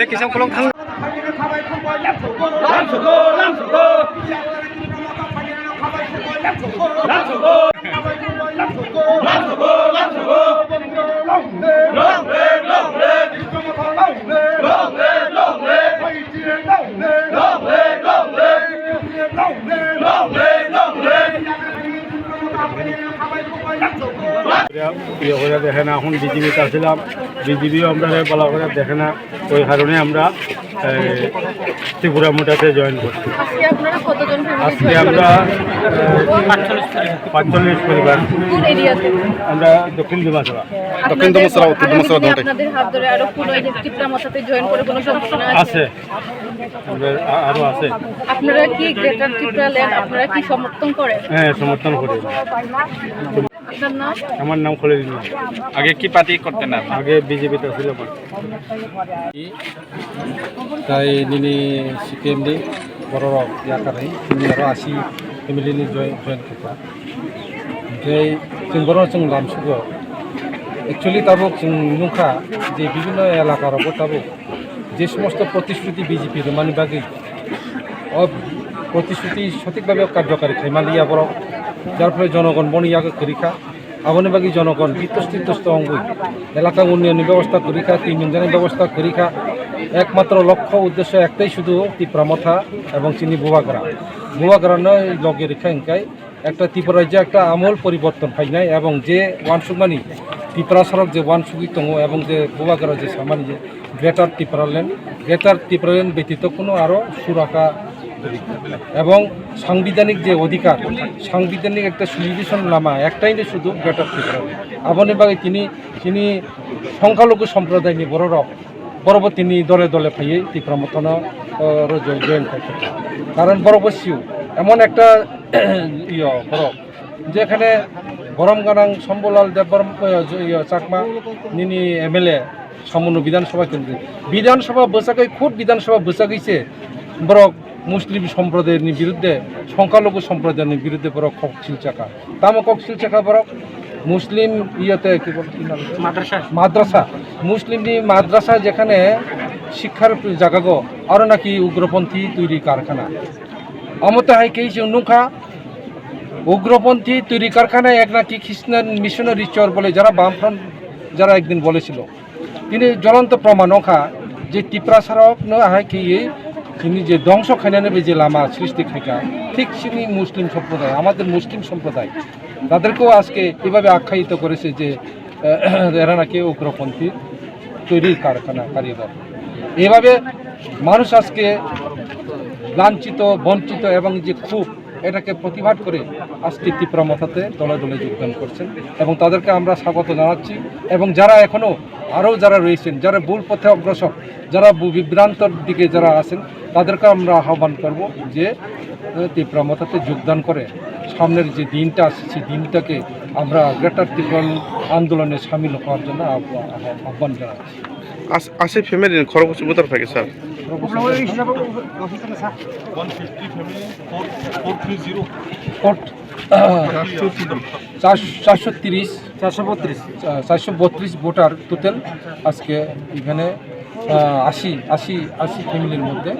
किसान kolong थां দেখে না এখন বিজেপিতে আসলাম বিজেপিও আমরা বলা করে দেখে না ওই কারণে আমরা ত্রিপুরা মোটাতে জয়েন করছি। আজকে আমরা ৪৫ পরিবার আমরা দক্ষিণ দিমাসরা উত্তর দিমাসরা আছে আরো আছে। আপনারা কি গ্রেটার ত্রিপুরা ল্যান্ড আপনারা কি সমর্থন করেন? হ্যাঁ সমর্থন করি। আমার নাম খলিল। আগে কি পার্টি করতেন? আগে বিজেপিতে ছিল। তাই নিনি সিপিএমनि बर' याकारै जोंनि आरो आसि फेमिलिनि जयेन करता ओमफ्राय जों बर' जों लामसुगो एक्चुअली ताबुक जों नुखा जे विभिन्न एलाकारावबो ताबुक जे समस्त प्रतिश्रुति बिजेपि मानि बागै प्रतिश्रुति सठिकभावे कार्यकारी खायमालिया बर' যার ফলে জনগণ বনিয়াকে করিখা আবনি বাকি জনগণ বিতস্তিতস্ত অঙ্গুই এলাকা উন্নয়নের ব্যবস্থা করিখা 3 ইঞ্জিনের ব্যবস্থা করিখা একমাত্র লক্ষ্য উদ্দেশ্য একটাই শুধু ত্রিপুরামথা এবং চিনি বুবাগ্রানো লগে রেখা ইনকাই একটা ত্রিপুরা রাজ্যে একটা আমূল পরিবর্তন ফাইনাই এবং যে ওয়ানসুকমানি ত্রিপুরা সড়ক যে ওয়ানসুকি দङ এবং যে বুবাগ্রা যে সামানি যে গ্রেটার ত্রিপুরা ল্যান্ড ব্যতীত কোনো আরও সুরক্ষা এবং সাংবিধানিক যে অধিকার সাংবিধানিক একটা সুবিধান লামা একটাই না শুধু গ্রেটার ত্রিপুরা আবনি বাকি তিনি সংখ্যালঘু সম্প্রদায়নি বড় তিনি দলে দলে ফাইয়ে ত্রিপুরা মতন জয়েন করতে কারণ বড়বসিও এমন একটা বড় যেখানে গরম গানাং শম্ভুলাল দেববর্মা চাকমা নিনি এমএলএ সামান্য বিধানসভা কেন্দ্রে বিধানসভা বসাকৈ খুব বিধানসভা বসাকইছে বড় মুসলিম সম্প্রদায়ের বিরুদ্ধে সংখ্যালঘু সম্প্রদায়ের বিরুদ্ধে বড় ককশিল চাকা তামা ককশিল চাকা বড় মুসলিম ইয়েতে কি মাদ্রাসা মুসলিমনি মাদ্রাসা যেখানে শিক্ষার জায়গা আরও নাকি উগ্রপন্থী তৈরি কারখানা আমতে হাই কেই নুখা উগ্রপন্থী তৈরি কারখানায় এক নাকি খ্রিস্টান মিশনারি চর বলে যারা বামফ্রন্ট যারা একদিন বলেছিল তিনি জ্বলন্ত প্রমাণ ওখা যে ত্রিপুরা সড়ক হাই খেয়ে তিনি যে ধ্বংস খাইনা নেবে যে লামা সৃষ্টি খাইকা ঠিক তিনি মুসলিম সম্প্রদায় আমাদের মুসলিম সম্প্রদায় তাদেরকেও আজকে এভাবে আখ্যায়িত করেছে যে এরা নাকি উগ্রপন্থী তৈরির কারখানা কারিগর। এভাবে মানুষ আজকে লাঞ্ছিত বঞ্চিত এবং যে ক্ষোভ এটাকে প্রতিবাদ করে আজকে ত্রিপুরা মথাতে দলে দলে যোগদান করছেন এবং তাদেরকে আমরা স্বাগত জানাচ্ছি এবং যারা এখনও আরও যারা রয়েছেন যারা ভুল পথে অগ্রসর যারা বিভ্রান্তর দিকে যারা আছেন তাদেরকে আমরা আহ্বান করব যে ত্রিপুরা মথাতে যোগদান করে সামনের যে দিনটা আসছে সেই দিনটাকে আমরা গ্রেটার ত্রিপুরা আন্দোলনে সামিল হওয়ার জন্য আহ্বান জানাচ্ছি। আসে ফ্যামিলি খরচ কোথার থাকে স্যার? 432 ভোটার টোটাল আজকে এখানে 80 ফ্যামিলির মধ্যে